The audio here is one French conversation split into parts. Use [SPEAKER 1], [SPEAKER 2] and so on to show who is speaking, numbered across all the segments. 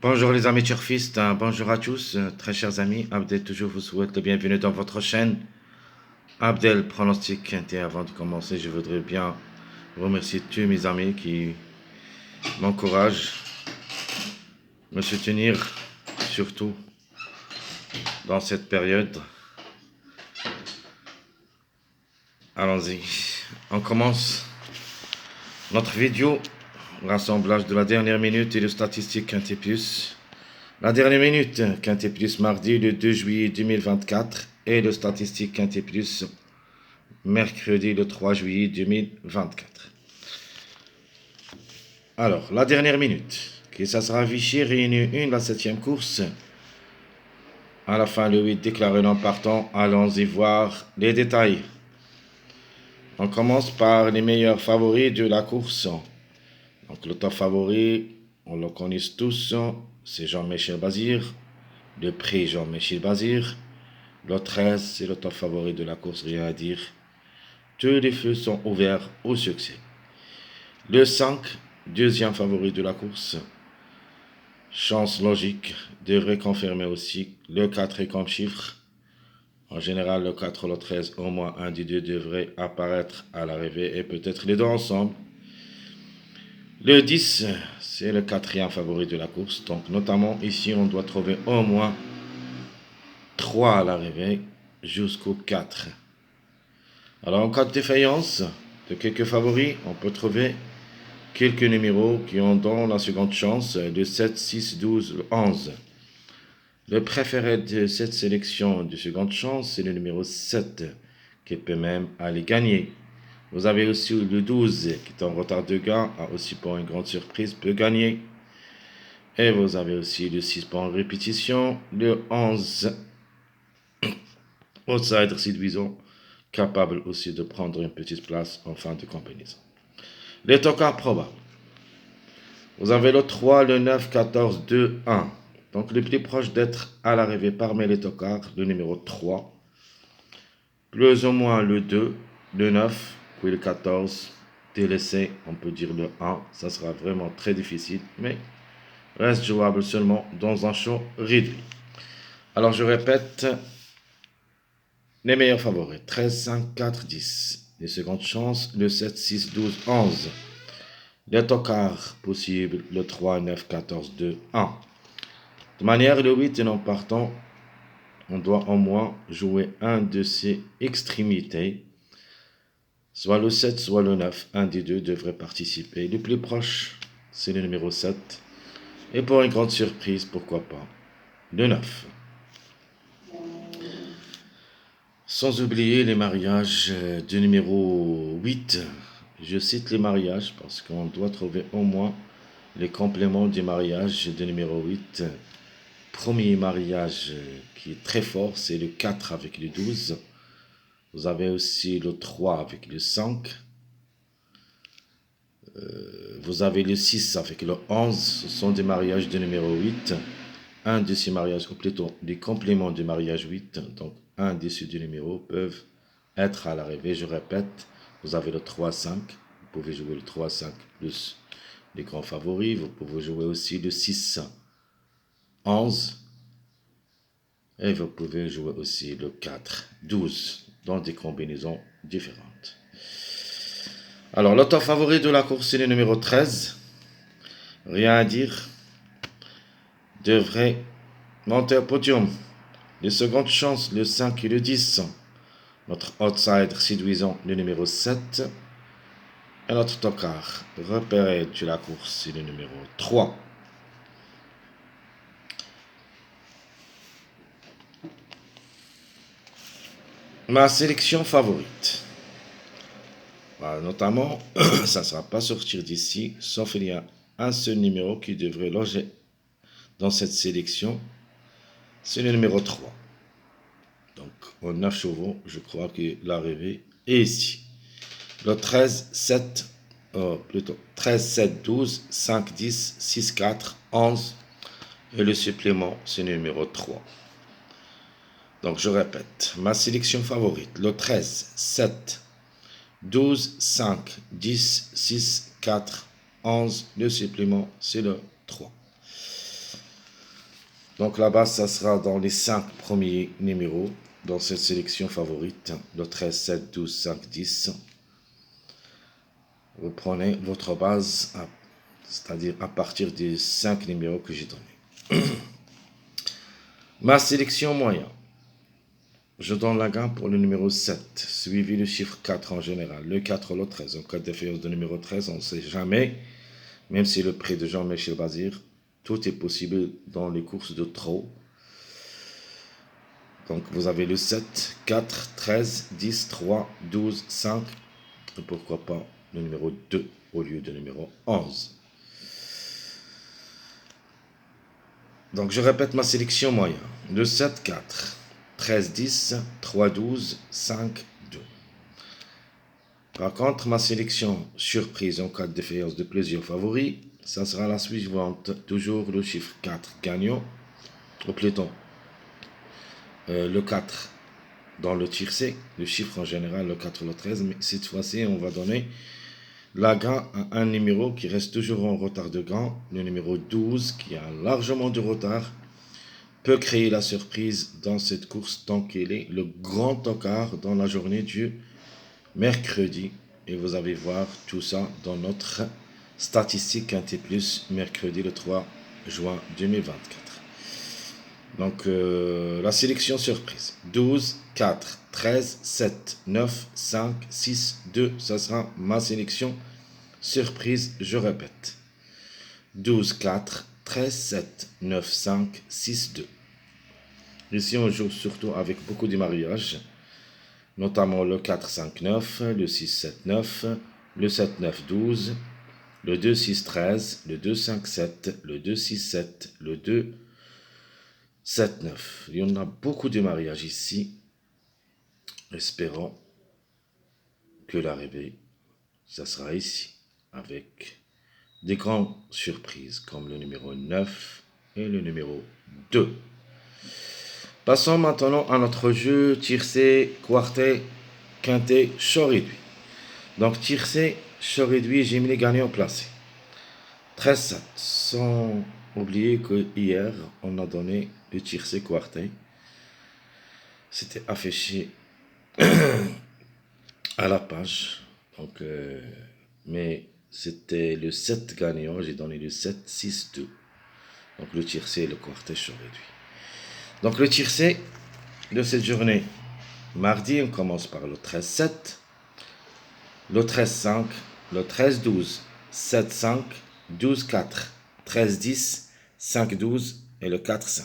[SPEAKER 1] Bonjour les amis turfistes, bonjour à tous, très chers amis. Abdel toujours vous souhaite le bienvenue dans votre chaîne. Abdel pronostic. Et avant de commencer, je voudrais bien remercier tous mes amis qui m'encouragent, me soutenir, surtout dans cette période. Allons-y, on commence notre vidéo, rassemblage de la dernière minute et de statistiques Quintet Plus. La dernière minute, Quintet Plus mardi le 2 juillet 2024 et le statistique Quintet Plus mercredi le 3 juillet 2024. Alors, la dernière minute, qui ça sera Vichy, réunion 1, la 7e course. À la fin, le 8 déclaré non partant. Allons-y voir les détails. On commence par les meilleurs favoris de la course. Donc, le top favori, on le connaît tous, c'est Jean-Michel Bazir. Le prix Jean-Michel Bazir. Le 13, c'est le top favori de la course, rien à dire. Tous les feux sont ouverts au succès. Le 5, deuxième favori de la course. Chance logique de reconfirmer aussi. Le 4 est comme chiffre. En général, le 4 le 13, au moins un des deux devrait apparaître à l'arrivée et peut-être les deux ensemble. Le 10, c'est le quatrième favori de la course. Donc, notamment ici, on doit trouver au moins 3 à l'arrivée jusqu'au 4. Alors, en cas de défaillance de quelques favoris, on peut trouver quelques numéros qui ont dans la seconde chance de 7, 6, 12, 11. Le préféré de cette sélection de seconde chance, c'est le numéro 7, qui peut même aller gagner. Vous avez aussi le 12, qui est en retard de gain, a aussi pour une grande surprise, peut gagner. Et vous avez aussi le 6 pour en répétition, le 11, outsider séduisant, capable aussi de prendre une petite place en fin de combinaison. Les tocars probables. Vous avez le 3, le 9, 14, 2, 1. Donc le plus proche d'être à l'arrivée parmi les tocards, le numéro 3. Plus ou moins le 2, le 9, puis le 14. Délaissé, on peut dire le 1. Ça sera vraiment très difficile, mais reste jouable seulement dans un show réduit. Alors je répète, les meilleurs favoris. 13, 5, 4, 10. Les secondes chances, le 7, 6, 12, 11. Les tocards possibles, le 3, 9, 14, 2, 1. De manière, le 8 et non partant, on doit au moins jouer un de ces extrémités. Soit le 7, soit le 9. Un des deux devrait participer. Le plus proche, c'est le numéro 7. Et pour une grande surprise, pourquoi pas, le 9. Sans oublier les mariages du numéro 8. Je cite les mariages parce qu'on doit trouver au moins les compléments du mariage du numéro 8. Premier mariage qui est très fort, c'est le 4 avec le 12. Vous avez aussi le 3 avec le 5. Vous avez le 6 avec le 11. Ce sont des mariages de numéro 8. Un de ces mariages, ou plutôt des compléments du mariage 8. Donc, un de ces deux numéros peuvent être à l'arrivée. Je répète, vous avez le 3-5. Vous pouvez jouer le 3-5 plus les grands favoris. Vous pouvez jouer aussi le 6-11. Et vous pouvez jouer aussi le 4-12 dans des combinaisons différentes. Alors, l'auteur favori de la course, c'est le numéro 13. Rien à dire. Devrait monter au podium. Les secondes chances, le 5 et le 10. Notre outsider séduisant, le numéro 7. Et notre tocard repéré de la course, c'est le numéro 3. Ma sélection favorite. Notamment, ça ne sera pas sortir d'ici, sauf il y a un seul numéro qui devrait loger dans cette sélection. C'est le numéro 3. Donc, en 9 chevaux, je crois que l'arrivée est ici. Le 13, 7, plutôt 13, 7, 12, 5, 10, 6, 4, 11. Et le supplément, c'est le numéro 3. Donc, je répète, ma sélection favorite, le 13, 7, 12, 5, 10, 6, 4, 11. Le supplément, c'est le 3. Donc là-bas, ça sera dans les 5 premiers numéros dans cette sélection favorite, le 13, 7, 12, 5, 10. Vous prenez votre base, c'est-à-dire à partir des 5 numéros que j'ai donnés. Ma sélection moyen. Je donne la gamme pour le numéro 7, suivi le chiffre 4 en général. Le 4, le 13. En cas de défaillance de numéro 13, on ne sait jamais, même si le prix de Jean-Michel Bazir, tout est possible dans les courses de trot. Donc vous avez le 7, 4, 13, 10, 3, 12, 5, et pourquoi pas le numéro 2 au lieu de numéro 11. Donc je répète ma sélection moyenne. Le 7, 4, 13, 10, 3, 12, 5, 2. Par contre, ma sélection surprise en cas de défaillance de plusieurs favoris, ça sera la suivante. Toujours le chiffre 4 gagnant, au peloton. Le 4 dans le tiercé, le chiffre en général, le 4 ou le 13, mais cette fois-ci, on va donner la gagne à un numéro qui reste toujours en retard de gain, le numéro 12, qui a largement de retard, peut créer la surprise dans cette course tant qu'il est le grand tocard dans la journée du mercredi. Et vous allez voir tout ça dans notre statistique Quintet Plus, mercredi le 3 juin 2024. Donc la sélection surprise. 12, 4, 13, 7, 9, 5, 6, 2. Ça sera ma sélection surprise, je répète. 12, 4, 13, 7, 9, 5, 6, 2. Ici, on joue surtout avec beaucoup de mariages, notamment le 4, 5, 9, le 6, 7, 9, le 7, 9, 12, le 2, 6, 13, le 2, 5, 7, le 2, 6, 7, le 2, 7, 9. Il y en a beaucoup de mariages ici. Espérons que l'arrivée, ça sera ici, avec des grandes surprises comme le numéro 9 et le numéro 2. Passons maintenant à notre jeu tiercé, quartet, quintet, chaud réduit. Donc tiercé, chaud réduit, j'ai mis les gagnants placés. 13-7, sans oublier que hier, on a donné le tiercé quartet. C'était affiché à la page. Donc, mais c'était le 7 gagnant, j'ai donné le 7, 6, 2. Donc le tiercé et le quartet chaud réduit. Donc le tiercé de cette journée, mardi, on commence par le 13-7, le 13-5, le 13-12, 7-5, 12-4, 13-10, 5-12 et le 4-5.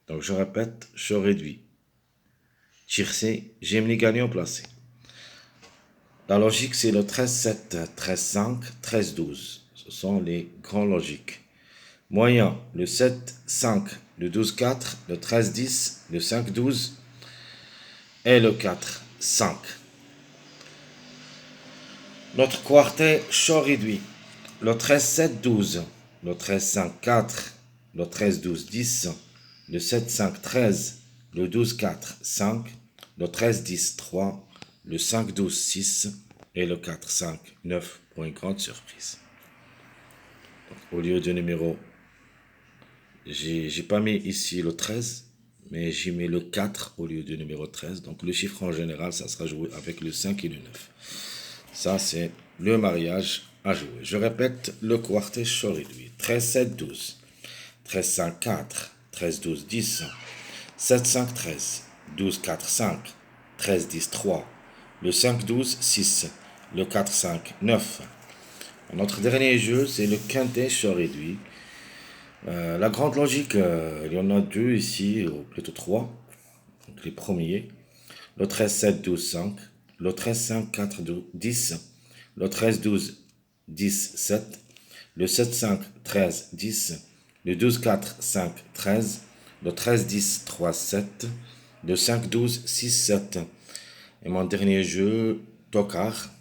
[SPEAKER 1] Donc je répète, chaud réduit. Tiercé, Gemini gagnant placé. La logique, c'est le 13-7, 13-5, 13-12. Ce sont les grands logiques. Moyen, le 7-5, le 12-4, le 13-10, le 5-12 et le 4-5. Notre quartet chaud réduit. Le 13-7-12, le 13-5-4, le 13-12-10, le 7-5-13, le 12-4-5, le 13-10-3, le 5-12-6 et le 4-5-9 pour une grande surprise. Donc, au lieu de numéro, j'ai pas mis ici le 13, mais j'ai mis le 4 au lieu du numéro 13. Donc le chiffre en général, ça sera joué avec le 5 et le 9. Ça, c'est le mariage à jouer. Je répète, le quartet chaud réduit. 13-7-12, 13-5-4, 13-12-10, 7-5-13, 12-4-5, 13-10-3, le 5-12-6, le 4-5-9. Notre dernier jeu, c'est le quintet chaud réduit. La grande logique, il y en a deux ici, ou plutôt trois. Donc les premiers. Le 13-7-12-5, le 13-5-4-10, le 13-12-10-7, le 7-5-13-10, le 12-4-5-13, le 13-10-3-7, le 5-12-6-7. Et mon dernier jeu, Tocard.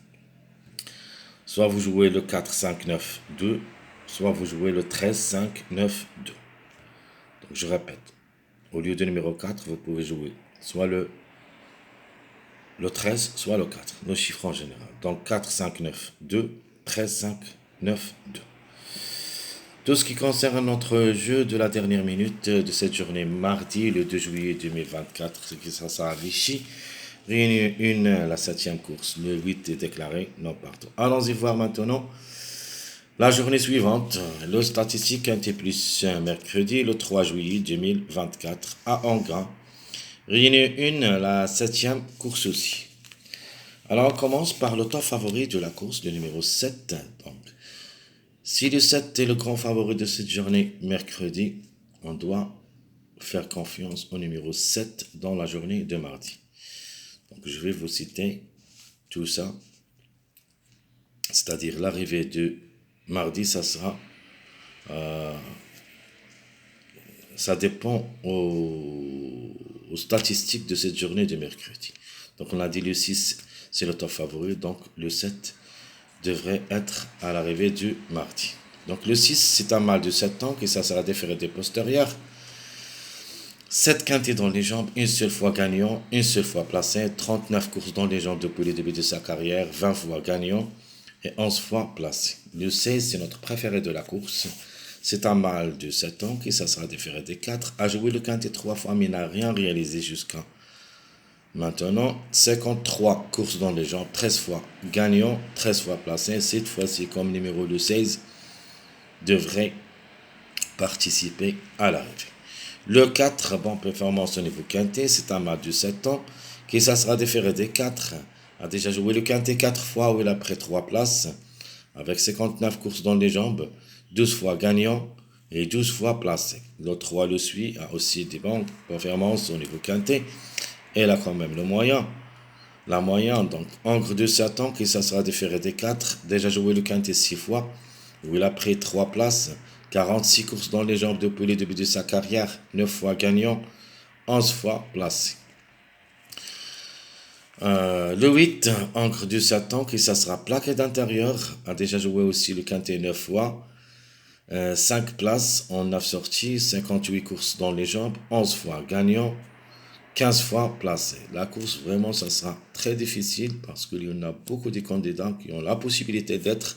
[SPEAKER 1] Soit vous jouez le 4-5-9-2, soit vous jouez le 13-5-9-2. Donc je répète, au lieu du numéro 4, vous pouvez jouer soit le 13, soit le 4, nos chiffres en général. Donc 4, 5, 9, 2, 13, 5, 9, 2. Tout ce qui concerne notre jeu de la dernière minute de cette journée mardi, le 2 juillet 2024, ce qui sera à Vichy. Réunion 1, la 7e course. Le 8 est déclaré non partout. Allons-y voir maintenant la journée suivante. Le statistique Quintet Plus mercredi, le 3 juillet 2024 à Angers. Réunion 1, la 7e course aussi. Alors on commence par le top favori de la course, le numéro 7. Donc, si le 7 est le grand favori de cette journée mercredi, on doit faire confiance au numéro 7 dans la journée de mardi. Donc je vais vous citer tout ça. C'est-à-dire l'arrivée de mardi, ça sera... ça dépend aux statistiques de cette journée de mercredi. Donc on a dit le 6, c'est le top favori. Donc le 7 devrait être à l'arrivée du mardi. Donc le 6, c'est un mâle de 7 ans, et ça sera déféré des postérieurs. 7 quintés dans les jambes, une seule fois gagnant, une seule fois placé, 39 courses dans les jambes depuis le début de sa carrière, 20 fois gagnant et 11 fois placé. Le 16, c'est notre préféré de la course. C'est un mâle de 7 ans qui ça sera déféré des 4, a joué le quintet 3 fois mais n'a rien réalisé jusqu'à maintenant. 53 courses dans les jambes, 13 fois gagnant, 13 fois placé. Cette fois-ci, comme numéro le 16, devrait participer à l'arrivée. Le 4, bonne performance au niveau quintet, c'est un mâle de 7 ans qui ça sera déféré des 4, a déjà joué le quintet 4 fois où il a pris 3 places, avec 59 courses dans les jambes, 12 fois gagnant et 12 fois placé. Le 3 le suit, a aussi des bonnes performances au niveau quintet, et il a quand même le moyen. La moyenne, donc, Angre de 7 ans qui ça sera déféré des 4, déjà joué le quintet 6 fois, où il a pris 3 places, 46 courses dans les jambes depuis le début de sa carrière, 9 fois gagnant, 11 fois placé. Le 8, Ancre du Satan, qui ça sera plaqué d'intérieur, a déjà joué aussi le quintet 9 fois, 5 places en 9 sorties, 58 courses dans les jambes, 11 fois gagnant, 15 fois placé. La course, vraiment, ça sera très difficile parce qu'il y en a beaucoup de candidats qui ont la possibilité d'être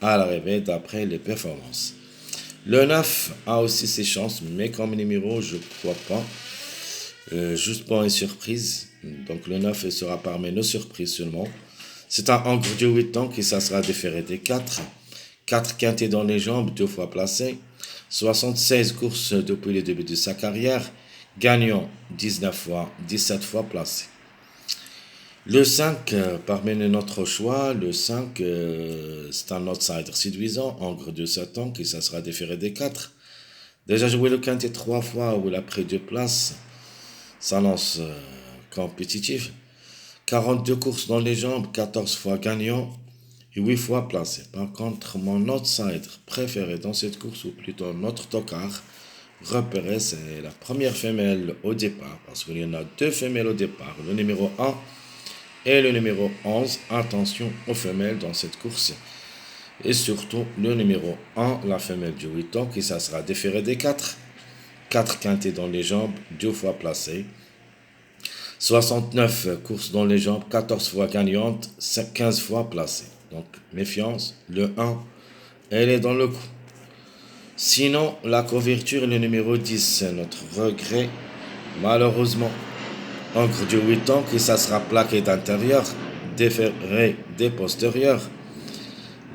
[SPEAKER 1] à l'arrivée d'après les performances. Le 9 a aussi ses chances, mais comme numéro, je ne crois pas. Juste pour une surprise. Donc le 9 sera parmi nos surprises seulement. C'est un Angre de 8 ans qui ça sera déféré des 4. 4 quintés dans les jambes, 2 fois placé. 76 courses depuis le début de sa carrière. Gagnant 19 fois, 17 fois placé. Le 5, parmi notre choix, le 5, c'est un outsider séduisant, Angre de 7 ans, qui ça sera déféré des 4. Déjà joué le quintet 3 fois où il a pris 2 places. S'annonce compétitif. 42 courses dans les jambes, 14 fois gagnant et 8 fois placé. Par contre, mon outsider préféré dans cette course, ou plutôt notre tocard, repéré, c'est la première femelle au départ, parce qu'il y en a 2 femelles au départ, le numéro 1 et le numéro 11. Attention aux femelles dans cette course. Et surtout, le numéro 1, la femelle du 8 ans, qui ça sera déféré des 4. 4 quintés dans les jambes, 2 fois placées. 69 courses dans les jambes, 14 fois gagnante, 15 fois placées. Donc, méfiance, le 1, elle est dans le coup. Sinon, la couverture, le numéro 10, notre regret, malheureusement, Ancre de 8 ans, qui ça sera plaqué d'intérieur, déféré des postérieurs.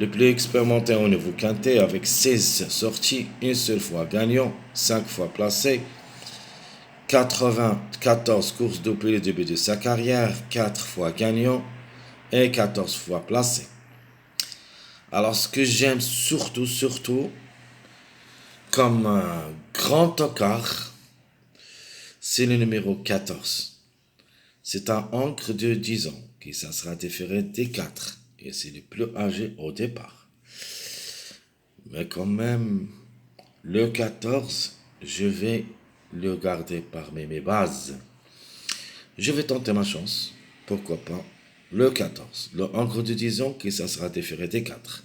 [SPEAKER 1] Le plus expérimenté au niveau quintet, avec 16 sorties, une seule fois gagnant, 5 fois placé. 94 courses depuis le début de sa carrière, 4 fois gagnant et 14 fois placé. Alors ce que j'aime surtout, comme un grand tocard, c'est le numéro 14. C'est un Ancre de 10 ans, qui ça sera déféré des 4, et c'est le plus âgé au départ. Mais quand même, le 14, je vais le garder parmi mes bases. Je vais tenter ma chance, pourquoi pas, le 14, le Ancre de 10 ans, qui ça sera déféré des 4.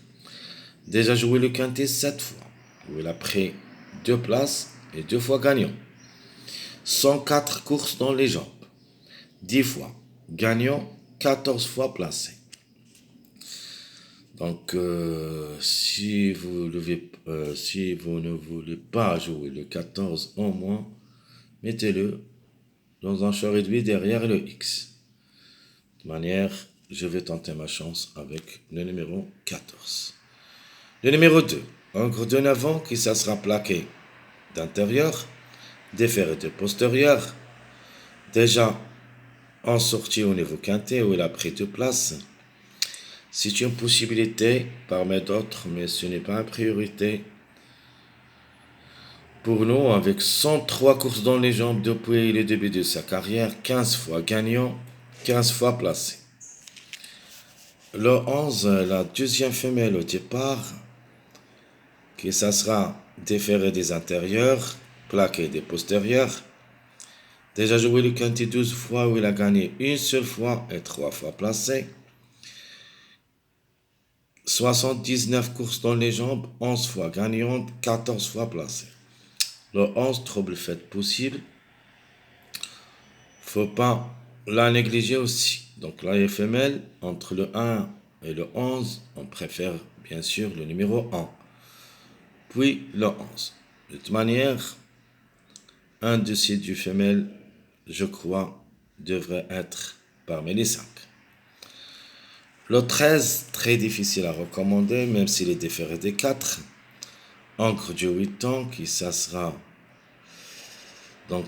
[SPEAKER 1] Déjà joué le quintet 7 fois, où il a pris 2 places et 2 fois gagnant. 104 courses dans les jambes, 10 fois gagnant, 14 fois placé. Donc, si vous ne voulez pas jouer le 14 au moins, mettez-le dans un champ réduit derrière le X. De manière, je vais tenter ma chance avec le numéro 14. Le numéro 2, encre de avant qui ça sera plaqué d'intérieur, déféré de postérieur, déjà en sortie au niveau quintet où il a pris deux places. C'est une possibilité parmi d'autres, mais ce n'est pas une priorité pour nous. Avec 103 courses dans les jambes depuis le début de sa carrière, 15 fois gagnant, 15 fois placé. Le 11, la deuxième femelle au départ, qui ça sera déféré des intérieurs, plaqué des postérieurs. Déjà joué le quintet 12 fois où il a gagné une seule fois et 3 fois placé. 79 courses dans les jambes, 11 fois gagnantes, 14 fois placées. Le 11, trouble fait possible. Faut pas la négliger aussi. Donc la femelle, entre le 1 et le 11, on préfère bien sûr le numéro 1. Puis le 11. De toute manière, un de ces deux femelles, je crois, devrait être parmi les 5. Le 13, très difficile à recommander, même s'il est déféré des 4. Encre du 8 ans, qui ça sera. Donc,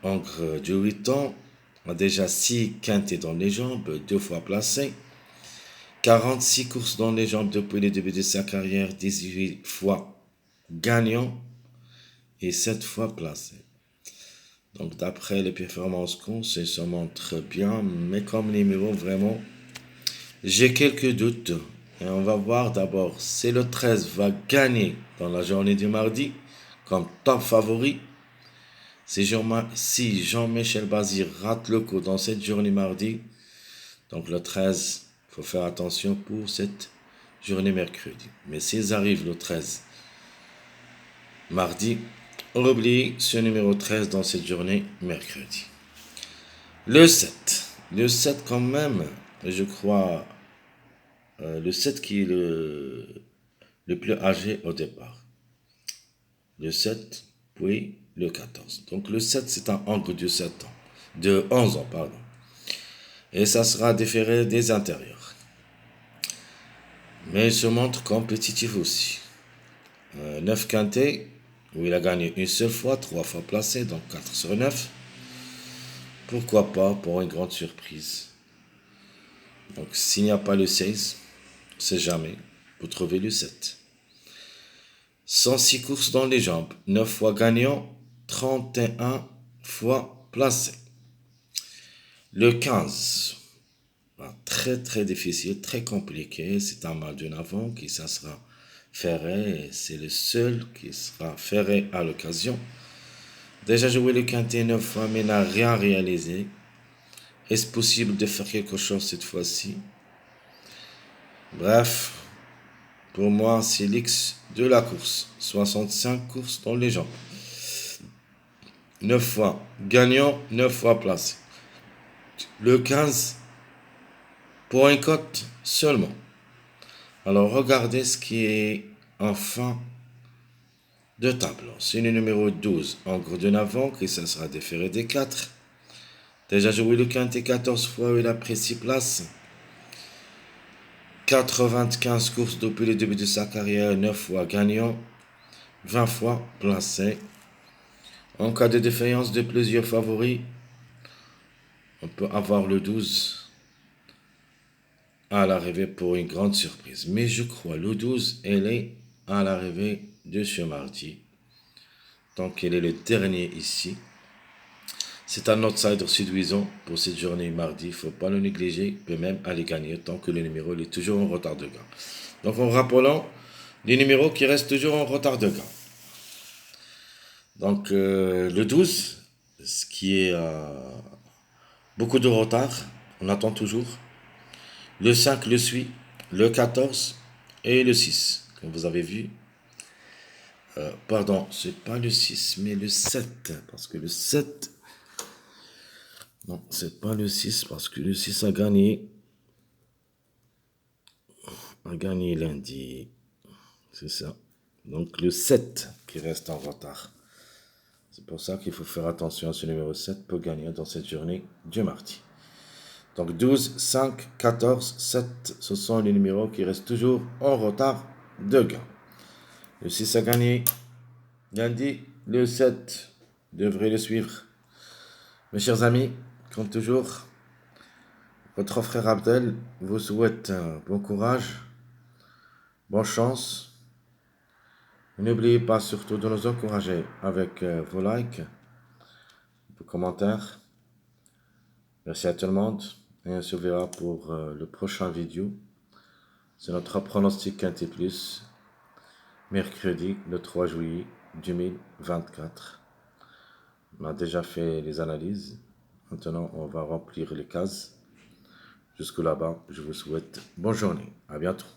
[SPEAKER 1] encre du 8 ans, a déjà 6 quintets dans les jambes, 2 fois placé. 46 courses dans les jambes depuis le début de sa carrière, 18 fois gagnant et 7 fois placé. Donc, d'après les performances qu'on se montre bien, mais comme numéro vraiment, j'ai quelques doutes. Et on va voir d'abord si le 13 va gagner dans la journée du mardi comme top favori. Si Jean-Michel Bazir rate le coup dans cette journée mardi, donc le 13, il faut faire attention pour cette journée mercredi. Mais s'ils arrivent le 13 mardi, on oublie ce numéro 13 dans cette journée mercredi. Le 7. Le 7 quand même, je crois, le 7 qui est le plus âgé au départ. Le 7, puis le 14. Donc le 7, c'est un angle de 7 ans. De 11 ans, pardon. Et ça sera déféré des intérieurs. Mais il se montre compétitif aussi. 9 quintés, où il a gagné une seule fois, 3 fois placé, donc 4 sur 9. Pourquoi pas pour une grande surprise. Donc s'il n'y a pas le 16, c'est jamais, vous trouvez le 7. 106 courses dans les jambes, 9 fois gagnant, 31 fois placé. Le 15, très très difficile, très compliqué, c'est un mal d'un avant qui ça sera ferré, et c'est le seul qui sera ferré à l'occasion. Déjà joué le quintet 9 fois mais n'a rien réalisé. Est-ce possible de faire quelque chose cette fois-ci? Bref, pour moi c'est l'X de la course, 65 courses dans les jambes. 9 fois gagnant, 9 fois placé. Le 15 pour une cote seulement. Alors regardez ce qui est en fin de tableau. C'est le numéro 12, encre de avant, qui ça sera déféré des 4. Déjà joué le quintet 14 fois, il a pris 6 places. 95 courses depuis le début de sa carrière, 9 fois gagnant, 20 fois placé. En cas de défaillance de plusieurs favoris, on peut avoir le 12 à l'arrivée pour une grande surprise. Mais je crois le 12, elle est à l'arrivée de ce mardi. Donc elle est le dernier ici. C'est un outsider séduisant pour cette journée mardi. Il ne faut pas le négliger. Il peut même aller gagner tant que le numéro est toujours en retard de gain. Donc en rappelant les numéros qui restent toujours en retard de gain. Donc le 12, ce qui est beaucoup de retard. On attend toujours. Le 5 le suit. Le 14 et le 6. Comme vous avez vu. Pardon, c'est pas le 6, mais le 7. Parce que le 7... Non, c'est pas le 6 parce que le 6 a gagné a gagné lundi. C'est ça. Donc le 7 qui reste en retard. C'est pour ça qu'il faut faire attention à ce numéro 7 pour gagner dans cette journée du mardi. Donc 12, 5, 14, 7, ce sont les numéros qui restent toujours en retard de gain. Le 6 a gagné lundi, le 7 devrait le suivre. Mes chers amis, comme toujours, votre frère Abdel vous souhaite bon courage, bonne chance. N'oubliez pas surtout de nous encourager avec vos likes, vos commentaires. Merci à tout le monde et on se verra pour le prochain vidéo. C'est notre pronostic Quintet Plus, mercredi le 3 juillet 2024. On a déjà fait les analyses. Maintenant, on va remplir les cases. Jusque là-bas, je vous souhaite bonne journée. À bientôt.